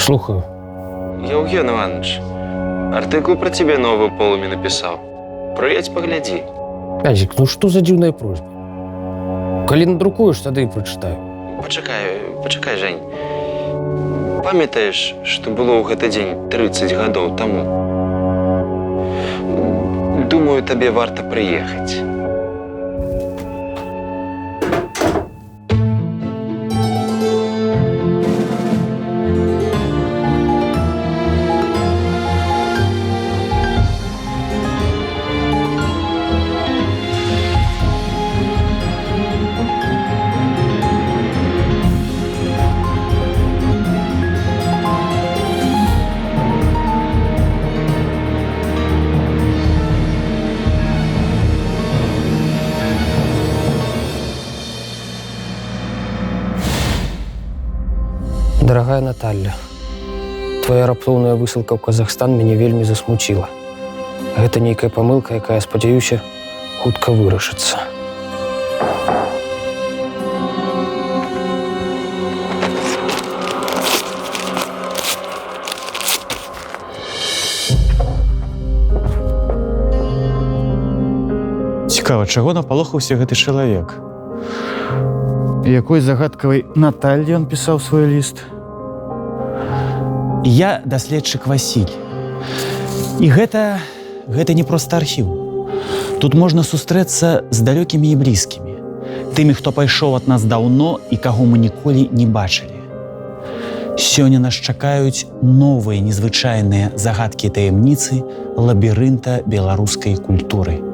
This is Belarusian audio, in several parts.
Слухаю. Евген Иванович, артикул про тебе новую полами написал. Проедь, погляди. Пязик, ну што за дзіўная просьба? Калі надрукуеш, тады і прачытаю. Пачакай, Жень. Памятаеш, што было ў гэты дзень 30 гадоў таму? Думаю, табе варта прыехаць. Дарагая Наталля, твоя раптоўная высылка ў Казахстан мяне вельмі засмуціла. Гэта нейкая памылка, якая, спадзяюся, хутка вырашыцца. Цікава, чаго напалохаўся гэты чалавек? Якой загадкавай Наталлі ён пісаў свой ліст? Я даследчык Васіль. І гэта не проста архіў. Тут можна сустрэцца з далёкімі і блізкімі, тымі, хто пайшоў ад нас даўно і каго мы ніколі не бачылі. Сёння нас чакаюць новыя незвычайныя загадкі і таямніцы лабірынта беларускай культуры.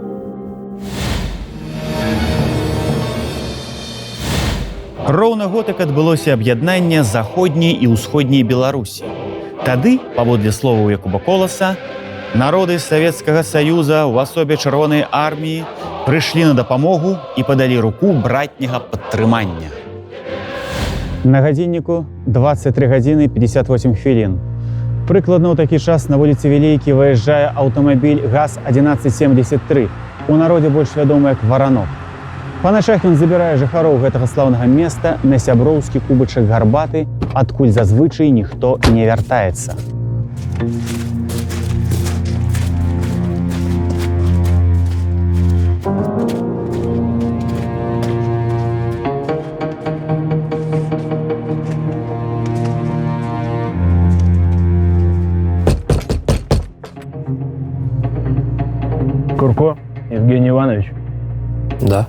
Роўна год, як адбылося аб'яднанне заходняй і ўсходняй Беларусі. Тады, паводле словаў Якуба Коласа, народы Савецкага Саюза ў асобе Чырвонай арміі прыйшлі на дапамогу і падалі руку братняга падтрымання. На гадзінніку 23 гадзіны 58 хвілін. Прыкладна ў такі час на вуліцы Вілейкі выязджае аўтамабіль ГАЗ-1173, у народзе больш вядомы як Варанок. Па начах ён забірае жыхароў гэтага слаўнага места на сяброўскі кубачак гарбаты, адкуль зазвычай ніхто не вяртаецца. Курко, Евгений Иванович. Да.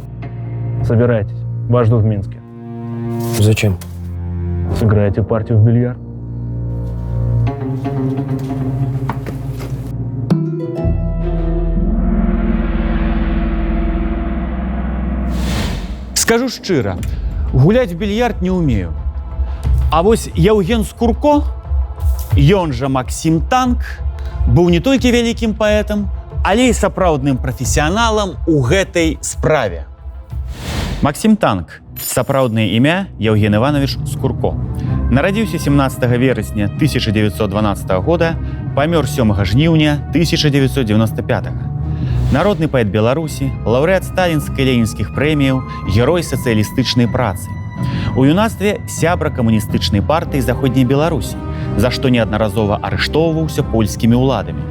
Собирайтесь. Вас ждут в Минске. Зачем? Сыграете партию в бильярд. Скажу шчыра, гуляць в більярд не умею. А вось Евген Скурко, ён жа Максим Танк, быў не толькі вялікім паэтам, але і сапраўдным прафесіяналам у гэтай справе. Максим Танк, сапраўднае імя Евген Иванович Скурко. Нарадзіўся 17 верасня 1912 года, памёр 7 жніўня 1995. Народны паэт Беларусі, лаўрэат сталінскай ленінскіх прэміяў, герой сацыялістычнай працы. У юнацтве сябра камуністычнай партыі Заходняй Беларусі, за што неаднаразова арыштоўваўся польскімі ўладамі.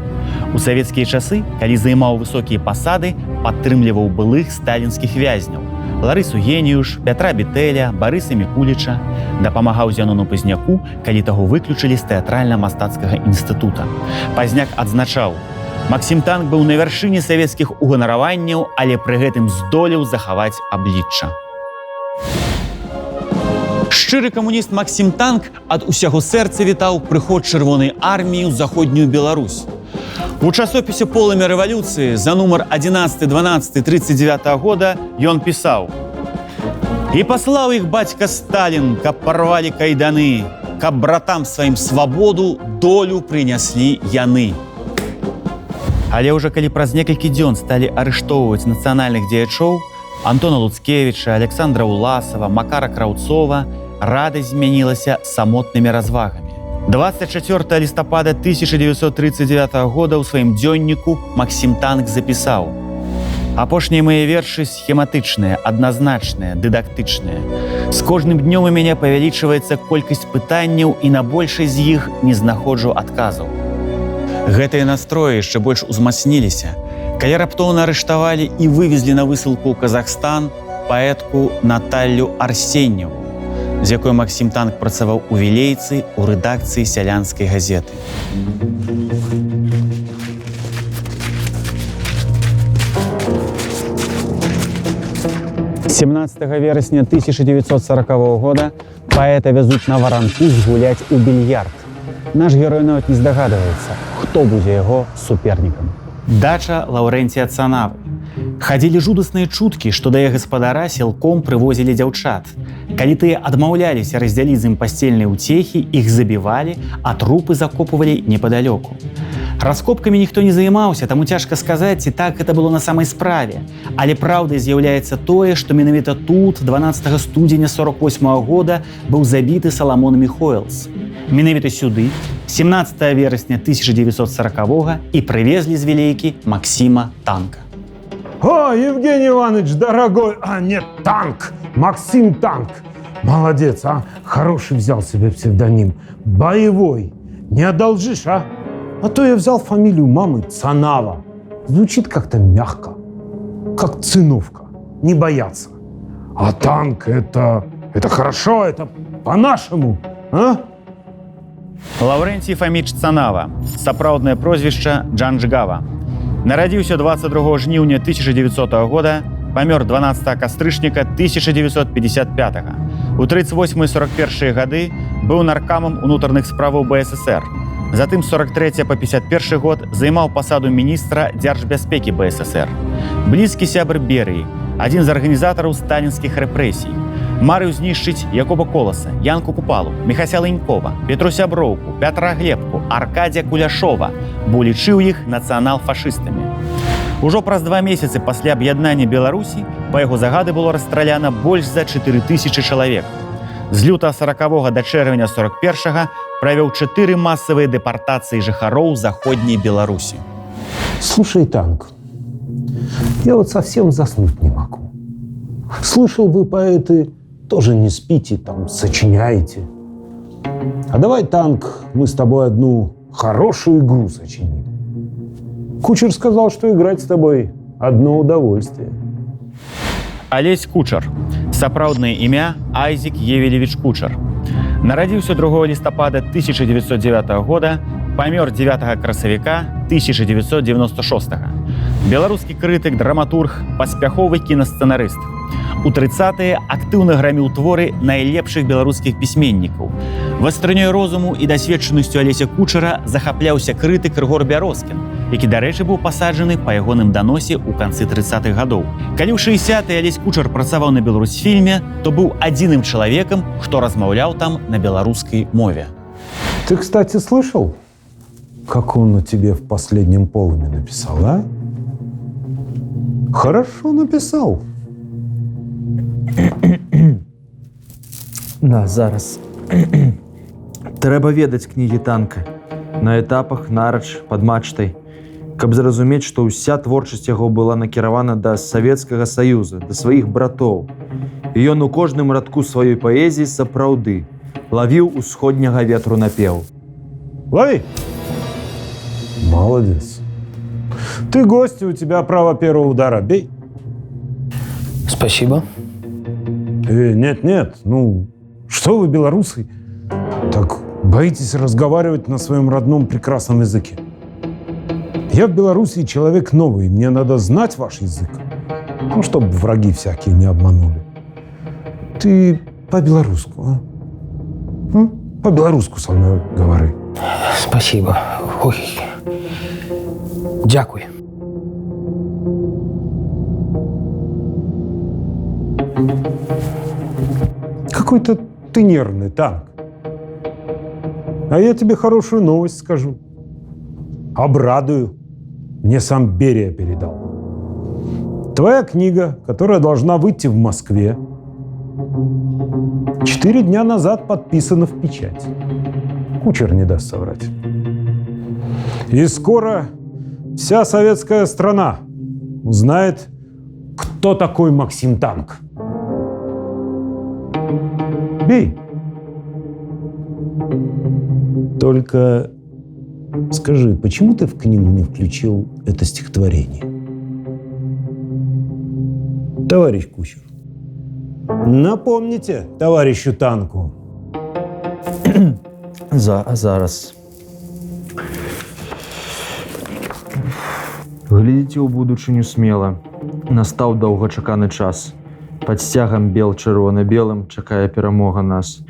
У савецкія часы, калі займаў высокія пасады, падтрымліваў былых сталінскіх вязняў Ларысу Геніюш, Пятра Бітэля, Барыса Мікуліча, дапамагаў Зянону Пазняку, калі таго выключылі з тэатральна-мастацкага інстытута. Пазняк адзначаў: Максим Танк быў на вяршыні савецкіх уганараванняў, але пры гэтым здолеў захаваць аблічча. Шчыры камуніст Максим Танк ад усяго сэрца вітаў прыход Чырвонай арміі ў заходнюю Беларусь. У часопісе «Полымя рэвалюцыі» за нумар 11-12-39 года ён пісаў: «І паслаў іх бацька Сталін, каб парвалі кайданы, каб братам сваім свабоду долю прыняслі яны». Але ўжо калі праз некалькі дзён сталі арыштоўваць нацыянальных дзеячоў Антона Луцкевіча, Александра Уласава, Макара Краўцова, радасць змянілася самотнымі развагамі. 24 лістапада 1939 года ў сваім дзённіку Максим Танк запісаў: «Апошнія мае вершы схематычныя, адназначныя, дыдактычныя. З кожным днём у мяне павялічваецца колькасць пытанняў і на большасць з іх не знаходжу адказаў. Гэтыя настроі яшчэ больш узмацніліся, калі раптоўна арыштавалі і вывезлі на высылку ў Казахстан паэтку Наталлю Арсеньеву, з якой Максім Танк працаваў у Вілейцы у рэдакцыі сялянскай газеты. З 17 верасня 1940 года паэта вязуць на варанку згуляць у більярд. Наш герой нават не здагадваецца, хто будзе яго супернікам. Дача Лаўрэнція Цанавы. Хадзілі жудасныя чуткі, што да яе гаспадара сілком прывозілі дзяўчат. Калі тыя адмаўляліся раздзяліць з ім пасцельныя ўцехі, іх забівалі, а трупы закопвалі непадалёку. Раскопкамі ніхто не займаўся, таму цяжка сказаць, ці так гэта было на самай справе. Але праўдай з'яўляецца тое, што менавіта тут, 12 студзеня 48 года, быў забіты Саламон Михоэлс. Менавіта сюды, 17 верасня 1940-го, і прывезлі з Вілейкі Максіма Танка. О, Евгений Иванович, дорогой, нет, Танк, Максим Танк. Молодец, а? Хороший взял себе псевдоним. Боевой. Не одолжишь, а? А то я взял фамилию мамы Цанава. Звучит как-то мягко. Как циновка. Не бояться. А Танк это хорошо, это по-нашему, а? Лаўрэнцій Фаміч Цанава, сапраўднае прозвішча Джанджгава. Нарадзіўся 22 жніўня 1900 года, памёр 12 кастрычніка 1955. У 38-41 гады быў наркамам унутраных справаў БССР. Затым з 43 по 51 год займаў пасаду міністра дзяржбяспекі БССР. Блізкі сябр Берыі, адзін з арганізатараў сталінскіх рэпрэсій. Марыў знішчыць Якоба Коласа, Янку Купалу, Міхася Ленькова, Петру Сяброўку, Пятра Глебку, Аркадзя Куляшова, бо лічыў іх нацыянал-фашыстамі. Ужо праз 2 месяцы пасля аб'яднання Беларусі па яго загады было расстраляна больш за 4000 чалавек. З лютага 40-го да чэрвеня 41-го правёў 4 масавыя дэпартацыі жыхароў заходняй Беларусі. Слушай, Танк, я вот совсем заснуть не могу. Слышал, вы, поэты, тоже не спите, там, сочиняете. А давай, Танк, мы с тобой одну хорошую игру сочиним. Кучер сказал, что играть с тобой одно удовольствие. Алесь Кучар. Сапраўднае імя Айзек Евелевіч Кучар. Нарадзіўся 2 лістапада 1909 года, памёр 9 красавіка 1996. Беларускі крытык, драматург, паспяховы кінасцэнарыст. У 30-е актыўна граміў творы найлепшых беларускіх пісьменнікаў. Вастрынёй розуму і дасведчанасцю Алеся Кучара захапляўся крытык Рыгор Бяроскін, які, дарэчы, быў пасаджаны па ягоным даносе ў канцы 30-х гадоў. Калі ў 60-е Алесь Кучар працаваў на Беларусьфільме, то быў адзіным чалавекам, хто размаўляў там на беларускай мове. Ты, кстати, слышал, как он о тебе в последнем полуме написал, а? Хорошо написал. На, зараз. Трэба ведаць кнігі Танка. На этапах, нарач, пад мачтай. Каб зразумець, што ўся творчасць яго была накіравана да Савецкага Саюза, да сваіх братоў. І ён у кожным радку сваёй паэзіі сапраўды лавіў усходняга ветру напеў. Лови! Молодец. Ты гость, у тебя право первого удара. Бей. Спасибо. Нет, ну, что вы, белорусы, так боитесь разговаривать на своем родном прекрасном языке? Я в Белоруссии человек новый, мне надо знать ваш язык, ну, чтобы враги всякие не обманули. Ты по-белоруску, а? По-белоруску со мной говори. Спасибо. Ой. Дякую. Какой-то ты нервный, Танк. А я тебе хорошую новость скажу. Обрадую. Мне сам Берия передал. Твоя книга, которая должна выйти в Москве, 4 дня назад подписана в печать. Кучер не даст соврать. И скоро вся советская страна узнает, кто такой Максим Танк. Бей. Только скажи, почему ты в книгу не включил это стихотворение? Товарищ Кучер, напомните товарищу Танку. Зараз. Глядзіце ў будучыню смела. Настаў доўгачаканы час. Пад сцягам бел чырвона-белым чакае перамога нас.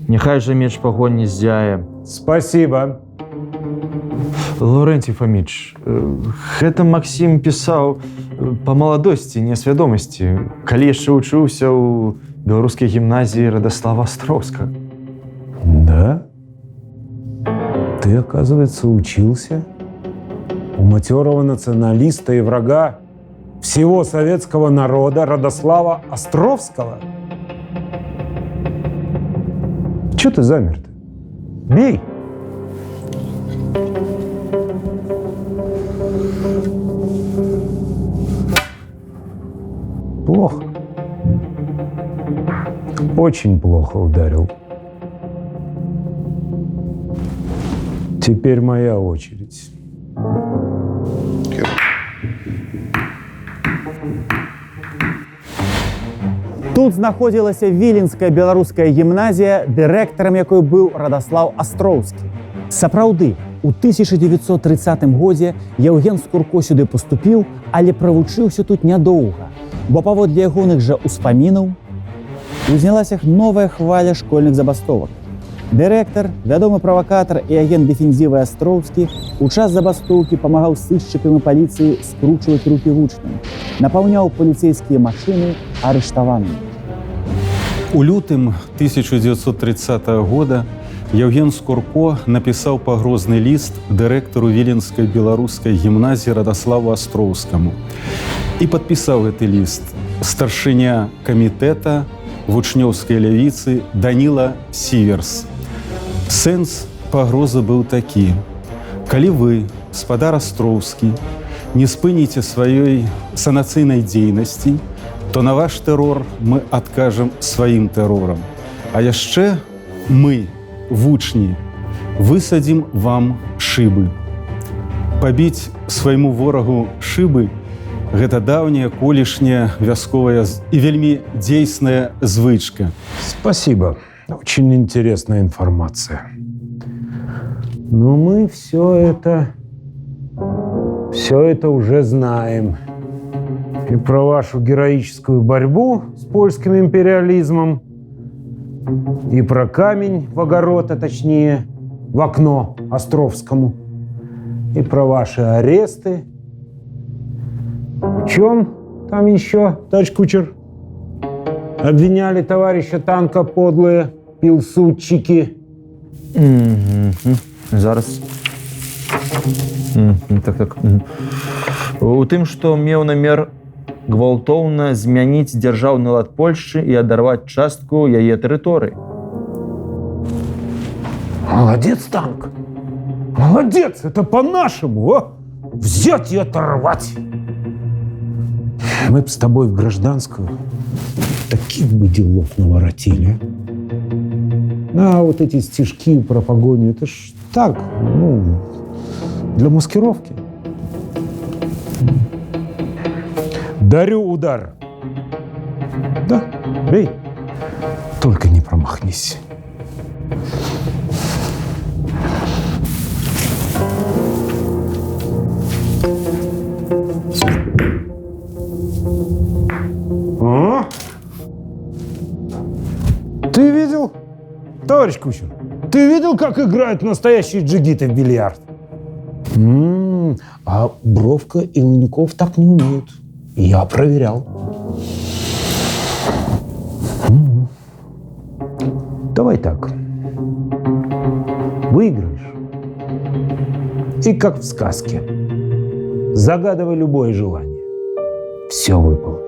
Няхай жа меч пагоні ззяе. Спасибо. Лаўрэнцій Фаміч, гэта Максім пісаў па маладосці, несвядомасці, калі яшчэ вучыўся ў беларускай гімназіі Радаслава Астроўскага. Да? Ты, оказывается, учился у матерого националиста и врага всего советского народа Радослава Островского? Чего ты замер-то? Бей! Плохо. Очень плохо ударил. Теперь моя очередь. Тут знаходзілася віленская беларуская гімназія, дырэктарам якой быў Радаслаў Астроўскі. Сапраўды, у 1930 годзе Яўген Скурко сюды паступіў, але правучыўся тут нядоўга, бо паводле ягоных жа ўспамінаў узнялася новая хваля школьных забастовак. Дырэктар, вядомы правакатар і агент дэфензівы Астроўскі у час забастоўкі памагаў сыщыкам і паліцыі скручваць рукі вучням, напаўняў паліцейскія машыны арыштаванымі. У лютым 1930 года Яўген Скурко напісаў пагрозны ліст дырэктару віленскай беларускай гімназіі Радаславу Астроўскаму і падпісаў гэты ліст старшыня камітэта вучнёўскай лявіцы Даніла Сіверс. Сэнс пагрозы быў такі: калі вы, спадар Астроўскі, не спыніце сваёй санацыйнай дзейнасці, то на ваш тэрор мы адкажам сваім тэрорам. А яшчэ мы, вучні, высадзім вам шыбы. Пабіць свайму ворагу шыбы – гэта даўняя колішняя вясковая і вельмі дзейсная звычка. Спасибо. Очень интересная информация. Но мы все это уже знаем. И про вашу героическую борьбу с польским империализмом, и про камень в огород, а точнее в окно Островскому, и про ваши аресты. В чем там еще, товарищ Кучер? Обвиняли товарища Танка подлые пилсудчики. Зараз. Так. У тым, што меў намер гвалтоўна змяніць дзяржаўны лад Польшчы і адарваць частку яе тэрыторыі. Молодец, Танк. Молодец, это по-нашему, а? Взять и оторвать. Мы б с тобой в гражданскую таких бы делов наворотили. А вот эти стишки про погоню, это ж так, для маскировки. Дарю удар. Да, бей. Только не промахнись. О! Ты видел, товарищ Кучер? Ты видел, как играют настоящие джигиты в бильярд? А Бровка и Луняков так не умеют. Я проверял. Давай так. Выиграешь. И как в сказке. Загадывай любое желание. Все выполню.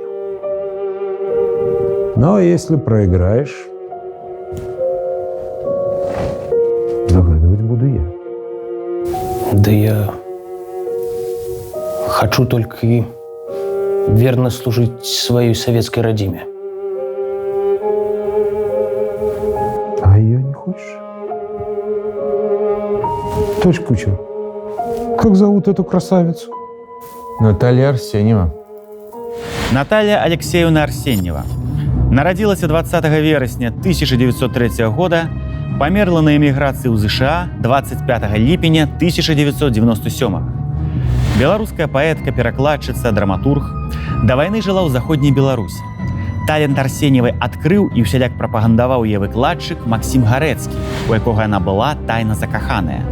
Но если проиграешь, загадывать буду я. Да я хочу только и верно служить своей советской родиме. Товарищ Кучер, как зовут эту красавицу? Наталья Арсеньева. Наталья Алексеевна Арсеньева. Нарадзілася 20 верасня 1903 года, памерла на эміграцыі ў ЗША 25 ліпеня 1997. Беларуская паэтка, перакладчыца, драматург. Да вайны жыла ў заходняй Беларусі. Талент Арсеньевай адкрыў і ўсяляк прапагандаваў яе выкладчык Максім Гарэцкі, у якога яна была тайна закаханая.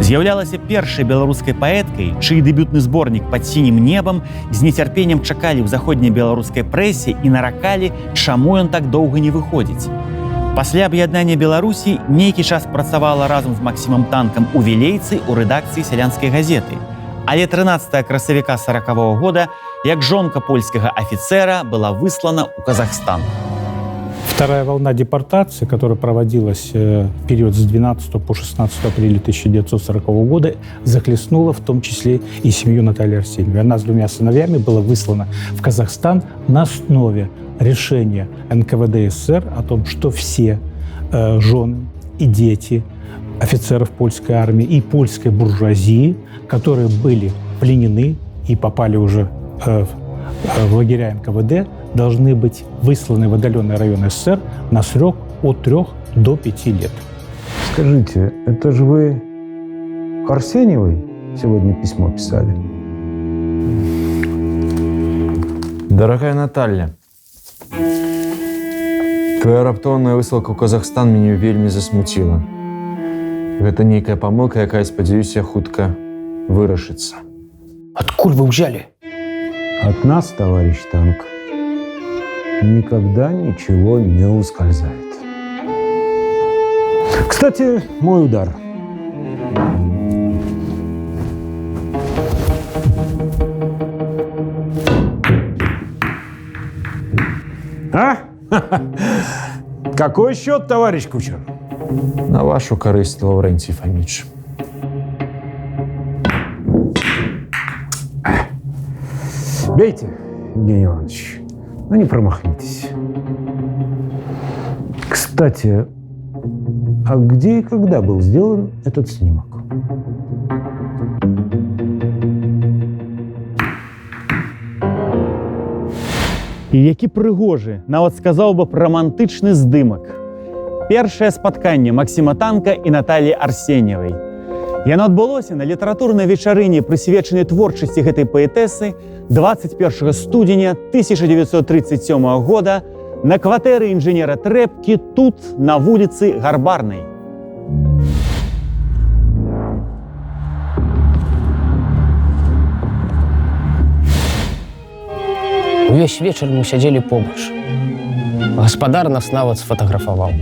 З'яўлялася першай беларускай паэткай, чый дэбютны зборнік «Пад сінім небам» з нецярпеннем чакалі ў заходняй беларускай прэсе і наракалі, чаму ён так доўга не выходзіць. Пасля аб'яднання Беларусі нейкі час працавала разам з Максімам Танкам у Вілейцы ў рэдакцыі сялянскай газеты. Але 13 красавіка 40-го года, як жонка польскага афіцера, была выслана ў Казахстан. Вторая волна депортации, которая проводилась в период с 12 по 16 апреля 1940 года, захлестнула в том числе и семью Натальи Арсеньевой. Она с 2 сыновьями была выслана в Казахстан на основе решения НКВД СССР о том, что все жены и дети офицеров польской армии и польской буржуазии, которые были пленены и попали уже в лагеря НКВД, должны быть высланы в отдаленные районы СССР на срок от 3 до 5 лет. Скажите, это же вы Арсеньевой сегодня письмо писали? Дорогая Наталья, твоя раптоўная высылка ў Казахстан мяне вельмі засмуціла. Гэта нейкая памылка, якая, спадзяюся, хутка вырашыцца. Откуль вы взяли? От нас, товарищ Танк, никогда ничего не ускользает. Кстати, мой удар. А? Какой счет, товарищ Кучер? На вашу карысць, Лаўрэнцій Фоміч. Бейте, Евгений Иванович. Ну, не промахнитесь. Кстати, а где и когда был сделан этот снимок? І які прыгожы, нават сказаў бы, романтычны здымак. Першае спатканне Максіма Танка і Натальі Арсеньевай. Яно адбылося на літаратурнай вечарыне, прысвечанай творчасці гэтай паэтэсы 21 студзеня 1937 года на кватэры інжынера Трэпкі тут, на вуліцы Гарбарнай. Увесь вечар мы сядзелі побач. Гаспадар нас нават сфотаграфаваў.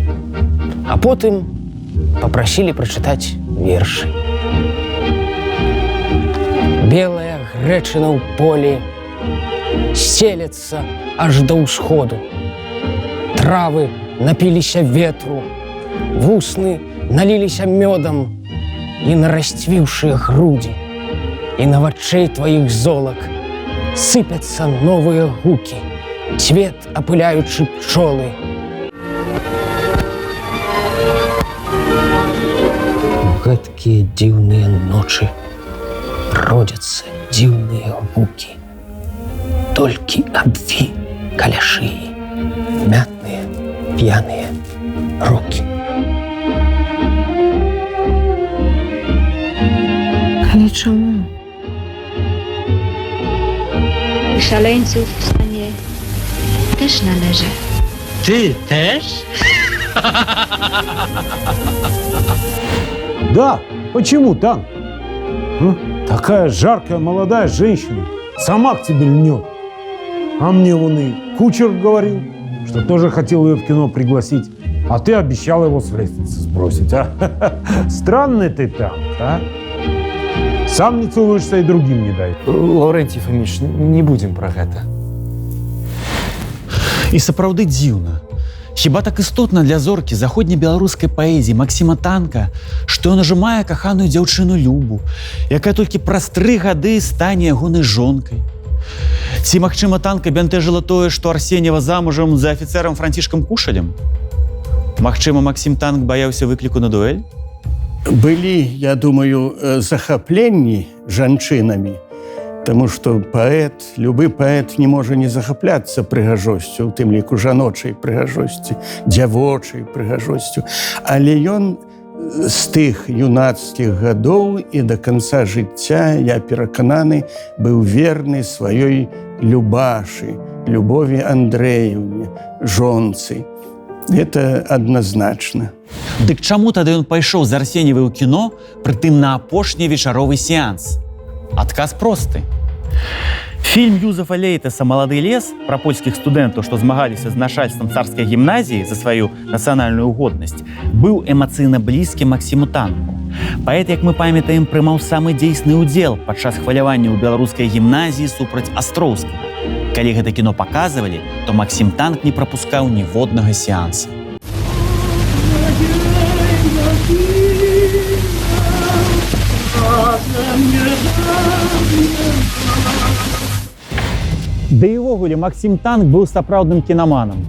А потым папрасілі прачытаць вершы. Белая грэчына ў полі стелецца аж да ўсходу. Травы напіліся ветру, вусны наліліся мёдам і нарасцвіўшыя грудзі. І на вачэй тваіх золак сыпяцца новыя гукі, цвет апыляючы пчолы. Гэткія дзіўныя ночы родзяцца дзіўныя гукі. Толькі абві каля шыі мятныя п'яныя рукі. Ale czemu? Szaleńców w stanie też należy. Ty też? Да, почему Танк? Такая жаркая молодая женщина сама к тебе льнет. А мне вон и Кучер говорил, что тоже хотел ее в кино пригласить, а ты обещал его с лестницы сбросить, а? Странный ты, Танк, а? Сам не целуешься и другим не дай. Лаўрэнцій Фоміч, не будзем пра гэта. І сапраўды дзіўна. Хіба так істотна для зоркі заходнебеларускай паэзіі Максіма Танка, што ён ужо мае каханую дзяўчыну Любу, якая толькі праз 3 гады стане ягонай жонкай. Ці, магчыма, Танка бянтэжыла тое, што Арсеньева замужам за афіцэрам Францішкам Кушалем? Магчыма, Максім Танк баяўся выкліку на дуэль? Былі, я думаю, захапленні жанчынамі, таму што любы паэт не можа не захапляцца прыгажосцю, у тым ліку жаночай прыгажосці, дзявочай прыгажосцю. Але ён з тых юнацкіх гадоў і да канца жыцця, я перакананы, быў верны сваёй Любашы, Любові Андрэевне, жонцы. Это адназначна. Дык чаму тады ён пайшоў з Арсеньевай ў кіно, прытым на апошні вечаровы сеанс? Адказ просты. Фільм Юзефа Лейтеса «Малады лес» пра польскіх студэнтаў, што змагаліся з начальствам царскай гімназіі за сваю нацыянальную годнасць, быў эмацыйна блізкі Максіму Танку. Паэт, як мы памятаем, прымаў самы дзейсны ўдзел падчас хвалявання ў беларускай гімназіі супраць Астроўскага. Калі гэта кіно паказвалі, то Максім Танк не прапускаў ніводнага сеанса. Да і ўвогуле Максім Танк быў сапраўдным кінаманам.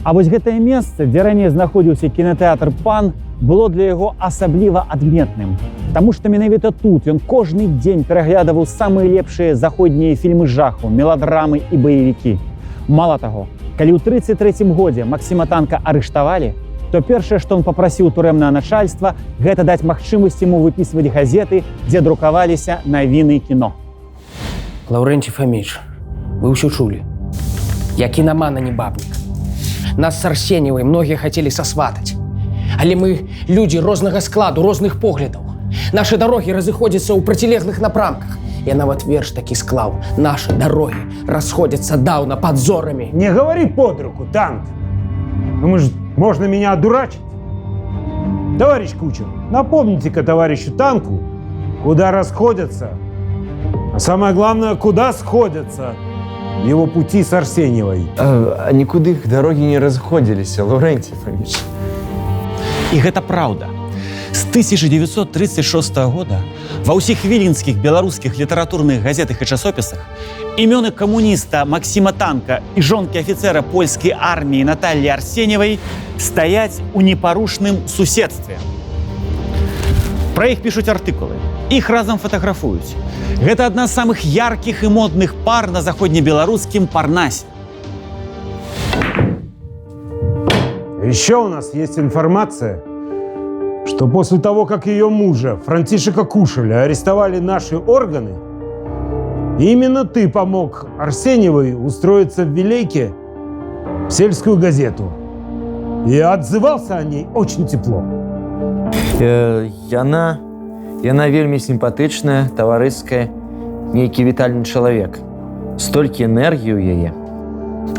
А вось гэтае месца, дзе раней знаходзіўся кінатэатр «Пан», было для яго асабліва адметным. Таму што менавіта тут ён кожны дзень пераглядаваў самыя лепшыя заходнія фільмы жаху, меладрамы і баевікі. Мала таго, калі ў 1933 годзе Максіма Танка арыштавалі, то першае, што ён папрасіў турэмнае начальства, гэта даць магчымасць яму выпісваць газеты, дзе друкаваліся навіны кіно. Лаўрэнцій Фаміч, вы ўсё чулі. Я кінаман, а не бабнік. Нас з Арсеньевай многія хацелі сасватаць. Але мы людзі рознага складу, розных поглядаў. Нашы дарогі разыходзяцца ў процілеглых напрамках. Я нават верш такі склаў. Нашы дарогі расходзяцца даўна пад зорамі. Не говори под руку, Танк. Думаешь, можно меня одурачить? Товарищ Кучер, напомните-ка товарищу Танку, куда расходятся, а самое главное, куда сходятся его пути с Арсеньевой. А нікуды іх дарогі не разыходзіліся, Лаўрэнцій Фаміч. І гэта праўда. З 1936 года ва ўсіх віленскіх беларускіх літаратурных газетах і часопісах імёны камуніста Максіма Танка і жонкі афіцэра польскай арміі Наталлі Арсеньевай стаяць у непарушным суседстве. Пра іх пішуць артыкулы, іх разам фатаграфуюць. Гэта адна з самых яркіх і модных пар на заходнебеларускім Парнасе. Еще у нас есть информация, что после того, как ее мужа, Франтишека Кушеля, арестовали наши органы, именно ты помог Арсеньевой устроиться в Вилейке в сельскую газету. И отзывался о ней очень тепло. Яна вельмі сімпатычная, таварыская, нейкі вітальны чалавек. Столькі энергіі ў яе.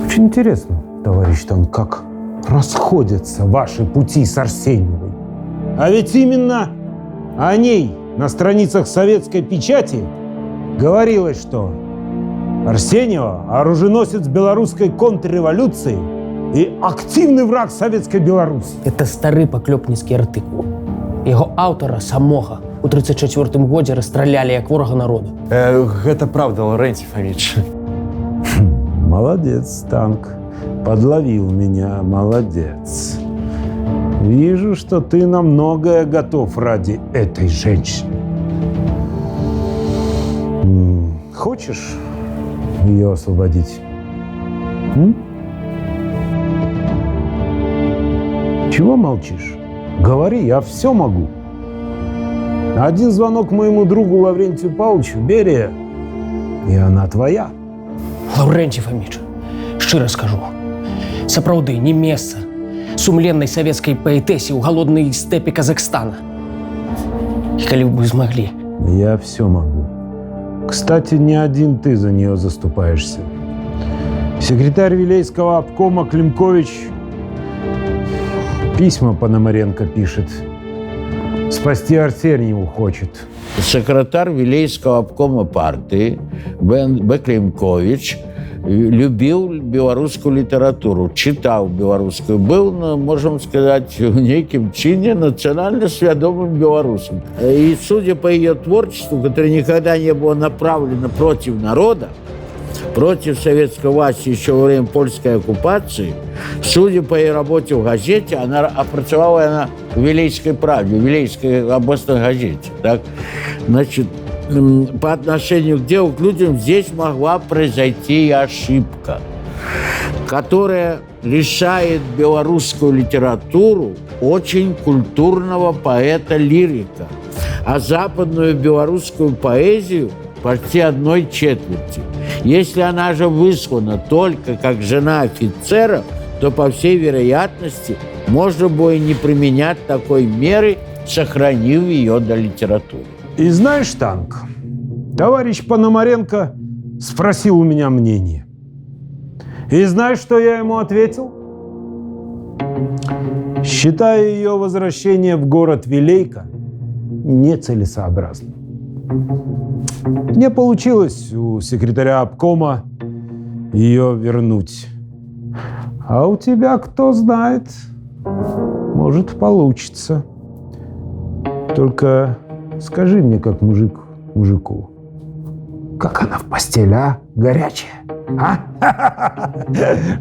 Очень интересно, товарищ Танк, как расходятся ваши пути с Арсеньевой. А ведь именно о ней на страницах советской печати говорилось, что Арсеньева – оруженосец белорусской контрреволюции и активный враг советской Беларуси. Это стары паклёпніцкі артыкул. Яго аўтара самога у 1934 годзе расстралялі як ворага народа. Гэта правда, Лаўрэнцій Фаміч. Молодец, Танк. Подловил меня, молодец. Вижу, что ты на многое готов ради этой женщины. Хочешь ее освободить? Чего молчишь? Говори, я все могу. Один звонок моему другу Лаврентию Павловичу, Берия, и она твоя. Лаўрэнцій Фаміч, шчыра скажу, сапраўды не месца сумленнай савецкай паэтэсе ў галоднай стэпе Казахстана. І калі б вы змаглі. Я все могу. Кстати, не один ты за нее заступаешься. Секретарь Вилейского обкома Климкович письма Пономаренко пишет. Спасти Арсеньеву хочет. Секретарь Вилейского обкома партии Б. Климкович любил белорусскую литературу, читал белорусскую, был, можем сказать, в неким чине национально сведомым белорусом. И судя по ее творчеству, которое никогда не было направлено против народа, против советской власти еще во время польской оккупации, судя по ее работе в газете, она опрацевала Вилейской правде, Вилейской областной газете. Так? Значит, по отношению к людям здесь могла произойти ошибка, которая лишает белорусскую литературу очень культурного поэта-лирика, а западную белорусскую поэзию почти 1/4. Если она же выслана только как жена офицера, то, по всей вероятности, можно было и не применять такой меры, сохранив ее до литературы. И знаешь, Танк, товарищ Пономаренко спросил у меня мнение. И знаешь, что я ему ответил? Считаю ее возвращение в город Вилейка нецелесообразным. Не получилось у секретаря обкома ее вернуть. А у тебя, кто знает, может, получится. Только скажи мне, как мужик мужику, как она в постели, а? Горячая? А?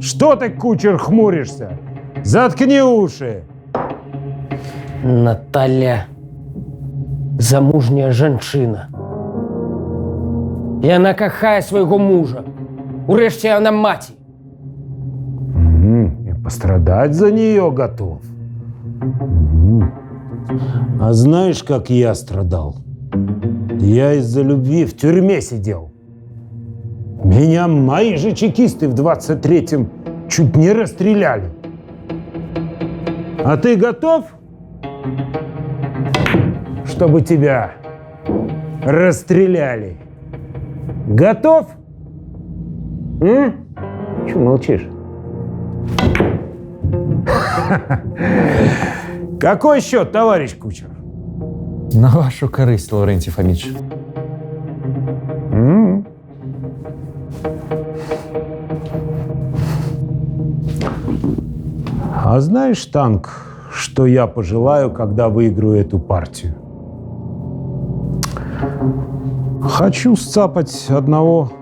Что ты, кучер, хмуришься? Заткни уши! Наталя замужняя женщина. Яна кахае свайго мужа. Урэшце яна маці. И пострадать за нее готов. А знаешь, как я страдал? Я из-за любви в тюрьме сидел. Меня мои же чекисты в 23-м чуть не расстреляли. А ты готов, чтобы тебя расстреляли? Готов? Чего молчишь? Какой счет, товарищ кучер? На вашу користь, Лаврентий Фомич. А знаешь, Танк, что я пожелаю, когда выиграю эту партию? Хочу сцапать одного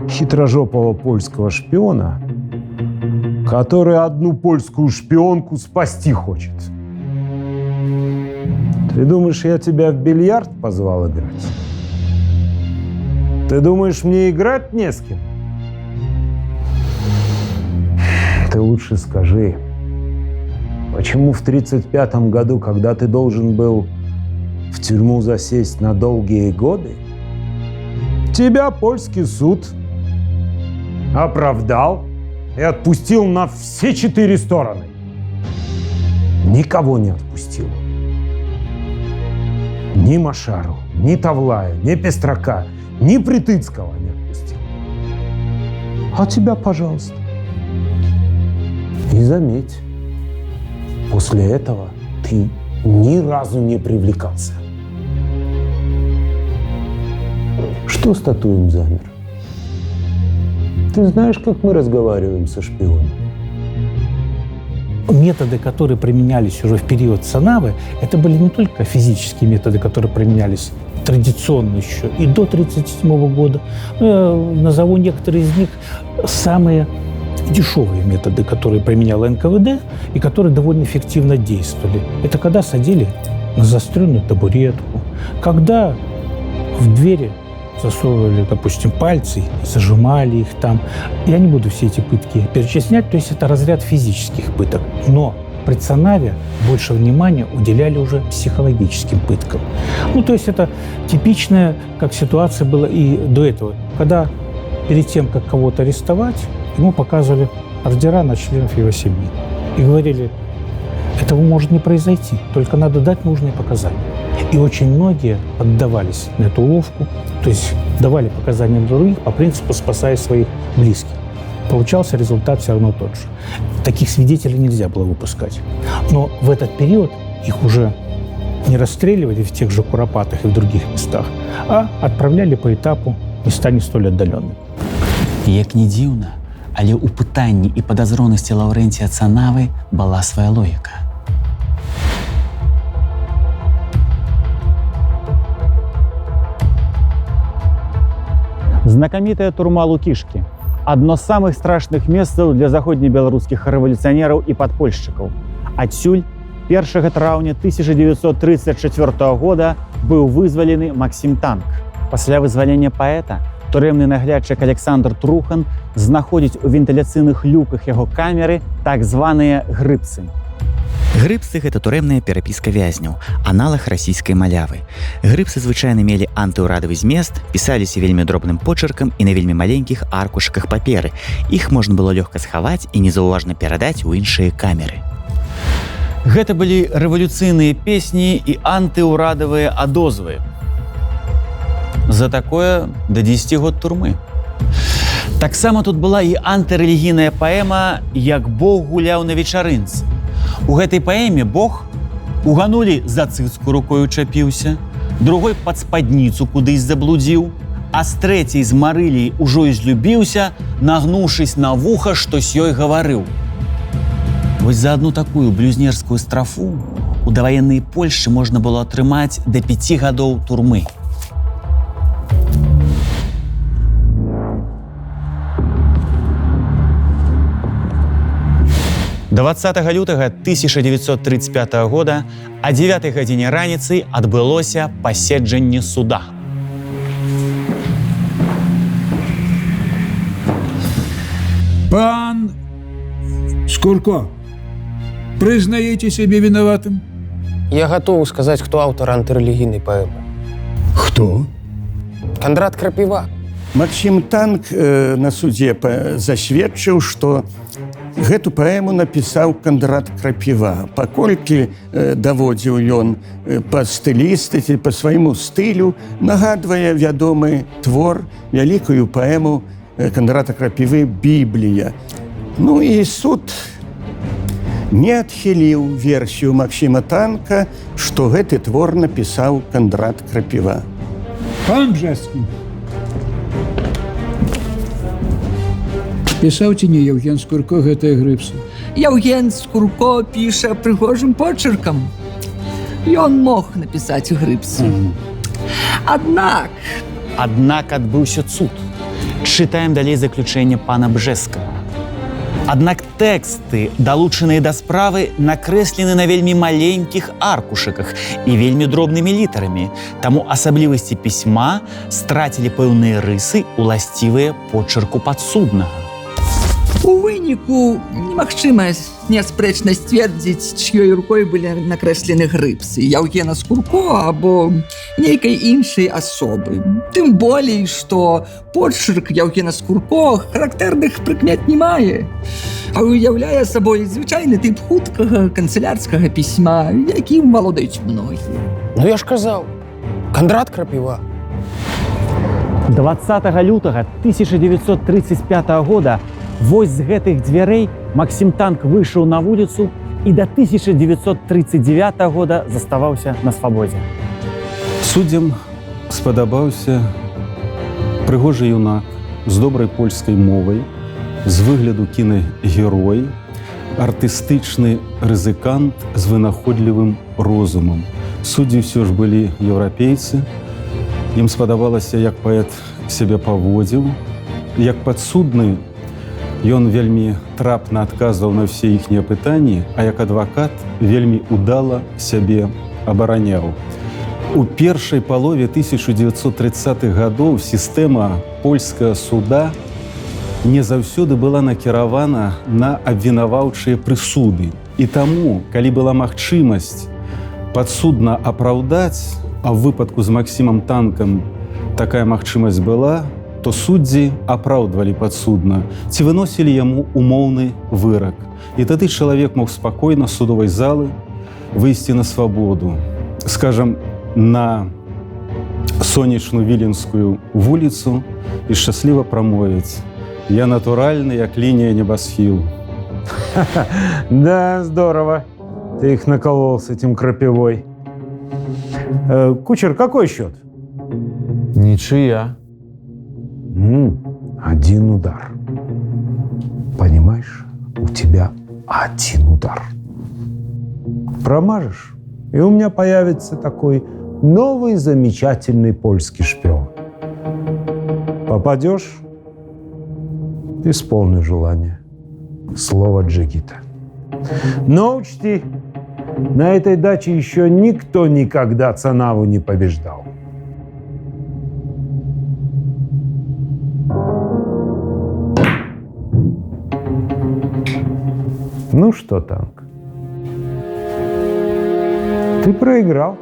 хитрожопого польского шпиона, который одну польскую шпионку спасти хочет. Ты думаешь, я тебя в бильярд позвал играть? Ты думаешь, мне играть не с кем? Ты лучше скажи, почему в 1935 году, когда ты должен был в тюрьму засесть на долгие годы, тебя польский суд оправдал и отпустил на все 4 стороны? Никого не отпустил. Ни Машару, ни Тавлая, ни Пестрака, ни Притыцкого не отпустил. А тебя, пожалуйста. И заметь, после этого ты ни разу не привлекался. Что с Татуем замер? Ты знаешь, как мы разговариваем со шпионом? Методы, которые применялись уже в период Цанавы, это были не только физические методы, которые применялись традиционно еще и до 1937 года. Я назову некоторые из них самые дешевые методы, которые применяла НКВД и которые довольно эффективно действовали. Это когда садили на заостренную табуретку, когда в двери засовывали, допустим, пальцы и зажимали их там. Я не буду все эти пытки перечислять, то есть это разряд физических пыток. Но при Цанаве больше внимания уделяли уже психологическим пыткам. Ну, то есть это типичная, как ситуация была и до этого, когда перед тем, как кого-то арестовать, ему показывали ордера на членов его семьи и говорили, этого может не произойти, только надо дать нужные показания. И очень многие поддавались на эту уловку, то есть давали показания других по принципу «спасая своих близких». Получался результат все равно тот же. Таких свидетелей нельзя было выпускать. Но в этот период их уже не расстреливали в тех же Куропатах и в других местах, а отправляли по этапу в места не столь отдаленные. Як не дзіўна, але ў пытанні і падазронасці Лаўрэнція Цанавы была свая логіка. Знакамітая турма Лукішкі – адно з самых страшных месцаў для заходнебеларускіх рэвалюцыянераў і падпольшчыкаў. Адсюль 1 траўня 1934 года быў вызвалены Максім Танк. Пасля вызвалення паэта турэмны наглядчык Александр Трухан знаходзіць у вентыляцыйных люках яго камеры так званыя грыбцы. Грыбцы – гэта турэмная перапіска вязняў, аналаг расійскай малявы. Грыбцы звычайна мелі антыўрадавы змест, пісаліся вельмі дробным почеркам і на вельмі маленькіх аркушыках паперы. Іх можна было лёгка схаваць і незаўважна перадаць у іншыя камеры. Гэта былі рэвалюцыйныя песні і антыўрадавыя адозвы. За такое да 10 год турмы. Таксама тут была і антырэлігійная паэма «Як Бог гуляў на вечарынцы». У гэтай паэме Бог уганулі за цыцку рукою чапіўся, другой пад спадніцу кудысь заблудзіў, а з трэцяй з Марылій ужо і злюбіўся, нагнуўшись на вуха, што з ёй гаварыў. Вось за одну такую блюзнерскую страфу у даваеннай Польшчы можна было атрымаць да 5 гадоў турмы. До 20 лютага 1935 года о 9 гадзіне раніцы адбылося паседжанне суда. Пан Скурко, признаете себе виноватым? Я готов сказать, кто автор антирелигийной поэмы. Кто? Кондрат Крапива. Максім Танк на суде засведчыў, што гэту паэму напісаў Кондрат Крапіва, паколькі даводзіў ён па стылістыцы, па свайму стылю, нагадвае вядомы твор, вялікую паэму Кондрата Крапівы «Біблія». Ну і суд не адхіліў версію Максіма Танка, што гэты твор напісаў Кондрат Крапіва. Пан Бжескі, пісаў ці не Яўген Скурко гэтыя грыбцы? Яўген Скурко піша прыгожым почеркам. Ён мог напісаць грыбцы. Аднак адбыўся суд. Чытаем далей заключэнне пана Бжескага. Аднак тэксты, далучаныя да справы, накрэслены на вельмі маленькіх аркушыках і вельмі дробнымі літарамі, таму асаблівасці пісьма страцілі пэўныя рысы, уласцівыя почерку падсуднага. У выніку немагчыма няспрэчна сцвердзіць, чыёй рукой былі накрэслены грыбцы, Яўгена Скурко або нейкай іншай асобы. Тым болей, што почерк Яўгена Скурко характэрных прыкмет не мае, а уяўляе сабой звычайны тып хуткага канцылярскага пісьма, якім валодаюць многія. Ну я ж казаў, Кондрат Крапіва. 20 лютага 1935 года вось з гэтых дзвярэй Максім Танк выйшаў на вуліцу і да 1939 года заставаўся на свабодзе. Суддзям спадабаўся прыгожы юнак з добрай польскай мовай, з выгляду кінагерой, артыстычны рызыкант з вынаходлівым розумам. Суддзі ўсё ж былі еўрапейцы. Ім спадабалася, як паэт сябе паводзіў, як падсудны ён вельмі трапна адказваў на ўсе іхнія пытанні, а як адвакат вельмі удала сябе абараняў. У першай палове 1930-х гадоў сістэма польскага суда не заўсёды была накіравана на абвінаваўчыя прысуды. І таму, калі была магчымасць падсудна апраўдаць, а ў выпадку з Максімам Танкам такая магчымасць была, то суддзі апраўдвалі падсудна ці выносілі яму умоўны вырак. І тады чалавек мог спакойна з судовай залы выйсці на свабоду, скажам, на сонечную віленскую вуліцу і шчасліва прамовіць: «Я натуральны, як лінія небасхіл». Да, здорово. Ты их наколол с этим Крапивой. Кучер, какой счет? Ничья. 1 удар. Понимаешь, у тебя 1 удар. Промажешь, и у меня появится такой новый замечательный польский шпион. Попадешь — исполни желание. Слово Джигита. Но учти, На этой даче еще никто никогда Цанаву не побеждал. Ну что, танк? Ты проиграл.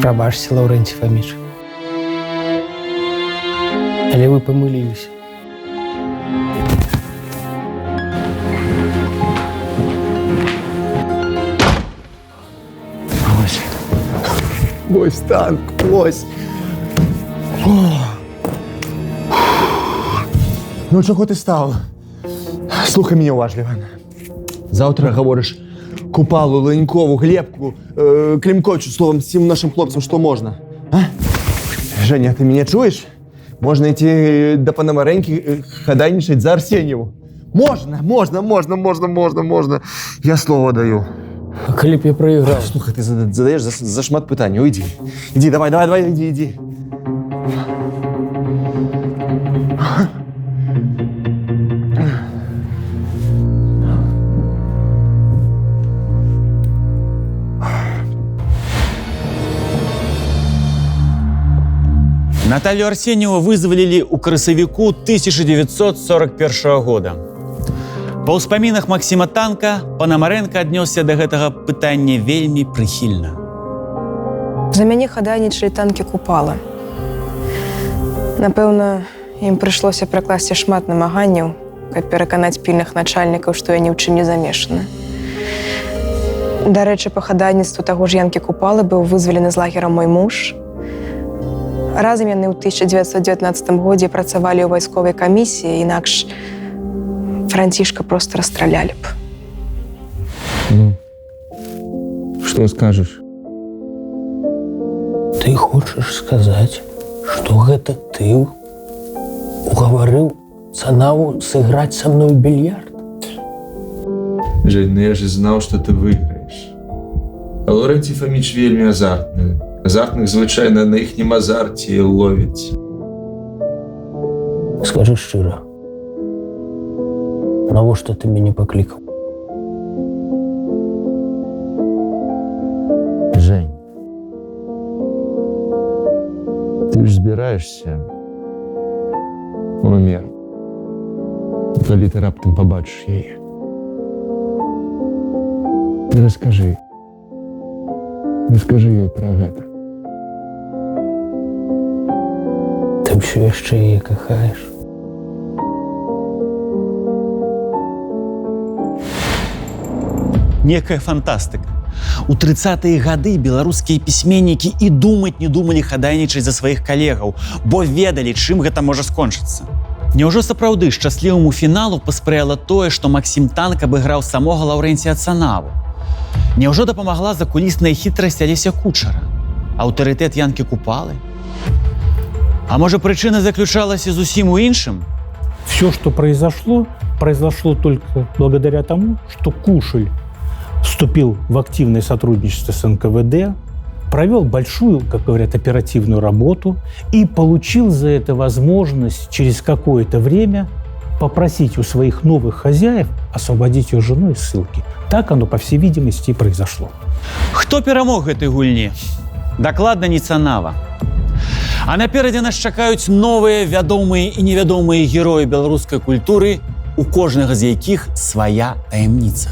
Прабачце, Лаўрэнцій Фаміч. Але вы памыліліся. Ось танк, ось. Ну, чого ти став? Слухай мене уважливо. Завтра говориш Купалу, Ленькову, Глебку, Климковичу, словом, всім нашим хлопцям, що можна. А? Женя, ти мене чуєш? Можна йти до Пономареньки ходайничать за Арсеньеву. Можна. Я слово даю. А коли б я проіграв? Слухай, ти задаєш за шмат питань. Іди. Іди, давай, іди. Наталью Арсеньеву вызволили у красавіку 1941 года. Па ўспамінах Максима Танка Панамаренко аднёсся да гэтага пытання вельмі прыхільна. За мяне хадайнічалі танкі Купала. Напэўна, ім прыйшлося пракласці шмат намаганняў, каб пераканаць пільных начальнікаў, што я ні ў чым не замешана. Дарэчы, па хадайніцтву таго ж Янкі Купалы быў вызвалены з лагера мой муж. Разам яны ў 1919 годзе працавалі ў вайсковай камісіі, інакш Францішка просто расстралялі б. Ну, что скажешь? Ты хочаш сказаць, што гэта ты угаварыў Цанаву сыграць са мной у більярд? Жень, ну я же знал, что ты выиграешь. А Лаўрэнцій Фаміч вельмі азартны. Азартных звычайна на іхнім азарце ловіць. Скажы шчыра, навошта ты мяне паклікаў? Жень, ты ж збіраешься умер, калі ты раптам пабачыш яе. Ты раскажы ёй пра гэта. Ты ўсё яшчэ яе кахаеш? Некая фантастыка. У 30-е гады беларускія пісьменнікі і думаць не думалі хадайнічаць за сваіх калегаў, бо ведалі, чым гэта можа скончыцца. Няўжо сапраўды шчасліваму фіналу паспрыяла тое, што Максим Танк абыграў самога Лаўрэнція Цанаву? Няўжо дапамагла закулісная хітрасць Алеся Кучара? Аўтарытэт Янкі Купалы? А можа, прычына заключалася зусім у іншым? Все, что произошло только благодаря тому, что Кушель вступил в активное сотрудничество с НКВД, провел большую, как говорят, оперативную работу и получил за это возможность через какое-то время попросить у своих новых хозяев освободить ее жену из ссылки. Так оно, по всей видимости, и произошло. Хто перамог гэтай гульні? Дакладна не Цанава. А наперадзе нас чакаюць новыя вядомыя і невядомыя героі беларускай культуры, у кожнага з якіх свая таямніца.